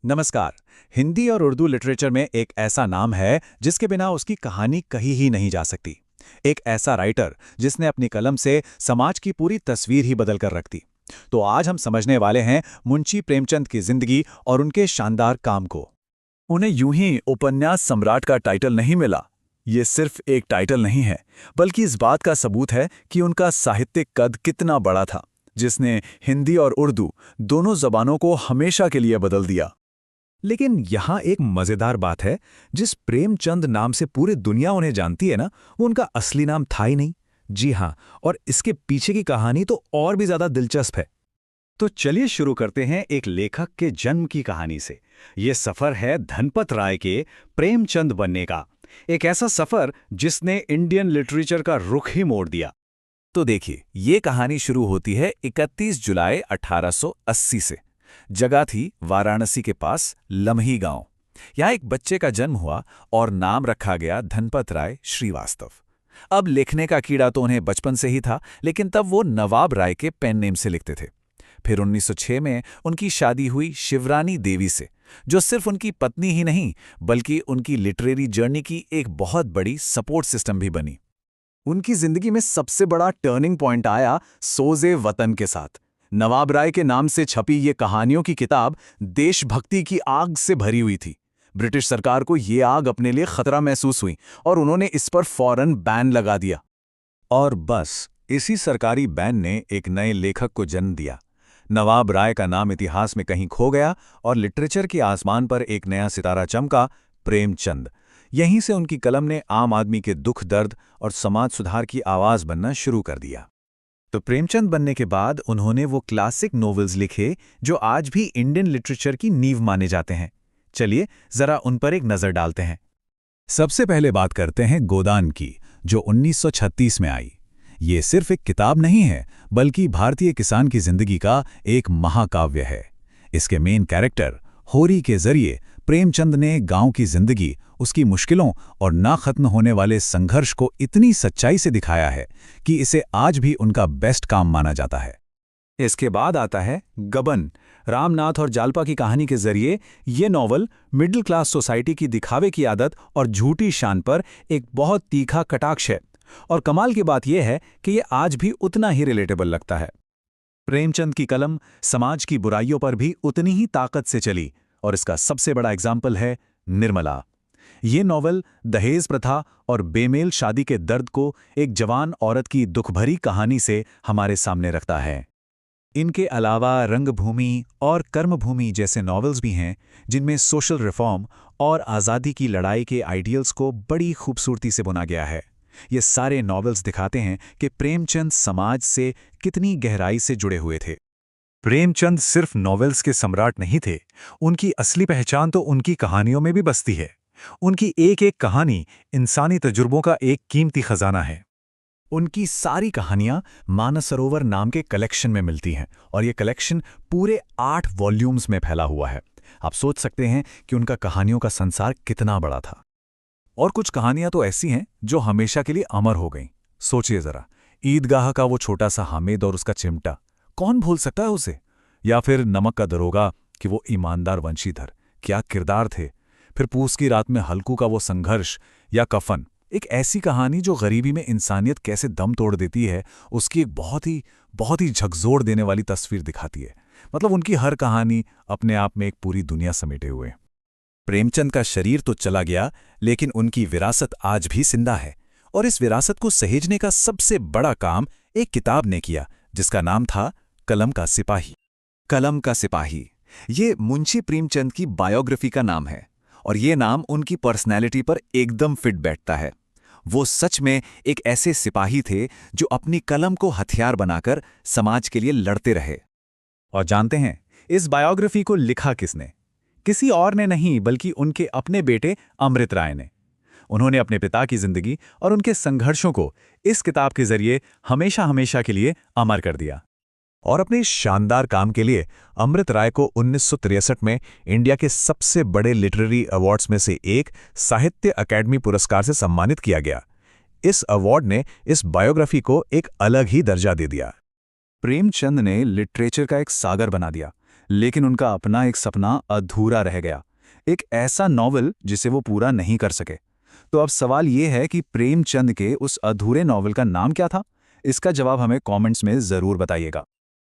नमस्कार। हिंदी और उर्दू लिटरेचर में एक ऐसा नाम है जिसके बिना उसकी कहानी कही ही नहीं जा सकती। एक ऐसा राइटर जिसने अपनी कलम से समाज की पूरी तस्वीर ही बदल कर रख दी। तो आज हम समझने वाले हैं मुंशी प्रेमचंद की जिंदगी और उनके शानदार काम को। उन्हें यूं ही उपन्यास सम्राट का टाइटल नहीं मिला। ये सिर्फ एक टाइटल नहीं है, बल्कि इस बात का सबूत है कि उनका साहित्यिक कद कितना बड़ा था, जिसने हिंदी और उर्दू दोनों जबानों को हमेशा के लिए बदल दिया। लेकिन यहाँ एक मजेदार बात है, जिस प्रेमचंद नाम से पूरी दुनिया उन्हें जानती है ना, वो उनका असली नाम था ही नहीं। जी हाँ, और इसके पीछे की कहानी तो और भी ज्यादा दिलचस्प है। तो चलिए शुरू करते हैं एक लेखक के जन्म की कहानी से। ये सफर है धनपत राय के प्रेमचंद बनने का। एक ऐसा सफर जिसने इंडियन लिटरेचर का रुख ही मोड़ दिया। तो देखिए, ये कहानी शुरू होती है 31 जुलाई 1880 से। जगह थी वाराणसी के पास लम्ही गांव। यहाँ एक बच्चे का जन्म हुआ और नाम रखा गया धनपत राय श्रीवास्तव। अब लिखने का कीड़ा तो उन्हें बचपन से ही था, लेकिन तब वो नवाब राय के पेन नेम से लिखते थे। फिर 1906 में उनकी शादी हुई शिवरानी देवी से, जो सिर्फ उनकी पत्नी ही नहीं बल्कि उनकी लिटरेरी जर्नी की एक बहुत बड़ी सपोर्ट सिस्टम भी बनी। उनकी जिंदगी में सबसे बड़ा टर्निंग पॉइंट आया सोज़े वतन के साथ। नवाब राय के नाम से छपी ये कहानियों की किताब देशभक्ति की आग से भरी हुई थी। ब्रिटिश सरकार को ये आग अपने लिए खतरा महसूस हुई और उन्होंने इस पर फौरन बैन लगा दिया। और बस इसी सरकारी बैन ने एक नए लेखक को जन्म दिया। नवाब राय का नाम इतिहास में कहीं खो गया और लिटरेचर के आसमान पर एक नया सितारा चमका, प्रेमचंद। यहीं से उनकी कलम ने आम आदमी के दुख दर्द और समाज सुधार की आवाज बनना शुरू कर दिया। तो प्रेमचंद बनने के बाद उन्होंने वो क्लासिक नॉवेल्स लिखे जो आज भी इंडियन लिटरेचर की नींव माने जाते हैं। चलिए जरा उन पर एक नजर डालते हैं। सबसे पहले बात करते हैं गोदान की, जो 1936 में आई। ये सिर्फ एक किताब नहीं है, बल्कि भारतीय किसान की जिंदगी का एक महाकाव्य है। इसके मेन कैरेक्टर होरी के जरिए प्रेमचंद ने गांव की जिंदगी, उसकी मुश्किलों और ना खत्म होने वाले संघर्ष को इतनी सच्चाई से दिखाया है कि इसे आज भी उनका बेस्ट काम माना जाता है। इसके बाद आता है गबन। रामनाथ और जालपा की कहानी के जरिए ये नॉवल मिडिल क्लास सोसाइटी की दिखावे की आदत और झूठी शान पर एक बहुत तीखा कटाक्ष है। और कमाल की बात यह है कि ये आज भी उतना ही रिलेटेबल लगता है। प्रेमचंद की कलम समाज की बुराइयों पर भी उतनी ही ताकत से चली, और इसका सबसे बड़ा एग्जाम्पल है निर्मला। ये नॉवल दहेज प्रथा और बेमेल शादी के दर्द को एक जवान औरत की दुखभरी कहानी से हमारे सामने रखता है। इनके अलावा रंगभूमि और कर्मभूमि जैसे नॉवेल्स भी हैं, जिनमें सोशल रिफॉर्म और आज़ादी की लड़ाई के आइडियल्स को बड़ी खूबसूरती से बुना गया है। ये सारे नॉवेल्स दिखाते हैं कि प्रेमचंद समाज से कितनी गहराई से जुड़े हुए थे। प्रेमचंद सिर्फ नॉवेल्स के सम्राट नहीं थे, उनकी असली पहचान तो उनकी कहानियों में भी बसती है। उनकी एक एक कहानी इंसानी तजुर्बों का एक कीमती खजाना है। उनकी सारी कहानियां मानसरोवर नाम के कलेक्शन में मिलती हैं, और ये कलेक्शन पूरे 8 वॉल्यूम्स में फैला हुआ है। आप सोच सकते हैं कि उनका कहानियों का संसार कितना बड़ा था। और कुछ कहानियां तो ऐसी हैं जो हमेशा के लिए अमर हो गईं। सोचिए जरा, ईदगाह का वो छोटा सा हामिद और उसका चिमटा, कौन भूल सकता है उसे? या फिर नमक का दरोगा कि वो ईमानदार वंशीधर, क्या किरदार थे। फिर पूस की रात में हल्कू का वो संघर्ष, या कफन, एक ऐसी कहानी जो गरीबी में इंसानियत कैसे दम तोड़ देती है, उसकी एक बहुत ही झकझोर देने वाली तस्वीर दिखाती है। मतलब उनकी हर कहानी अपने आप में एक पूरी दुनिया समेटे हुए। प्रेमचंद का शरीर तो चला गया, लेकिन उनकी विरासत आज भी जिंदा है, और इस विरासत को सहेजने का सबसे बड़ा काम एक किताब ने किया, जिसका नाम था कलम का सिपाही। कलम का सिपाही, ये मुंशी प्रेमचंद की बायोग्राफी का नाम है, और ये नाम उनकी पर्सनैलिटी पर एकदम फिट बैठता है। वो सच में एक ऐसे सिपाही थे जो अपनी कलम को हथियार बनाकर समाज के लिए लड़ते रहे। और जानते हैं इस बायोग्राफी को लिखा किसने? किसी और ने नहीं, बल्कि उनके अपने बेटे अमृत राय ने। उन्होंने अपने पिता की जिंदगी और उनके संघर्षों को इस किताब के जरिए हमेशा हमेशा के लिए अमर कर दिया। और अपने इस शानदार काम के लिए अमृत राय को 1963 में इंडिया के सबसे बड़े लिटरेरी अवार्ड्स में से एक साहित्य अकादमी पुरस्कार से सम्मानित किया गया। इस अवार्ड ने इस बायोग्राफी को एक अलग ही दर्जा दे दिया। प्रेमचंद ने लिटरेचर का एक सागर बना दिया, लेकिन उनका अपना एक सपना अधूरा रह गया, एक ऐसा नॉवल जिसे वो पूरा नहीं कर सके। तो अब सवाल ये है कि प्रेमचंद के उस अधूरे नॉवल का नाम क्या था? इसका जवाब हमें कमेंट्स में ज़रूर बताइएगा।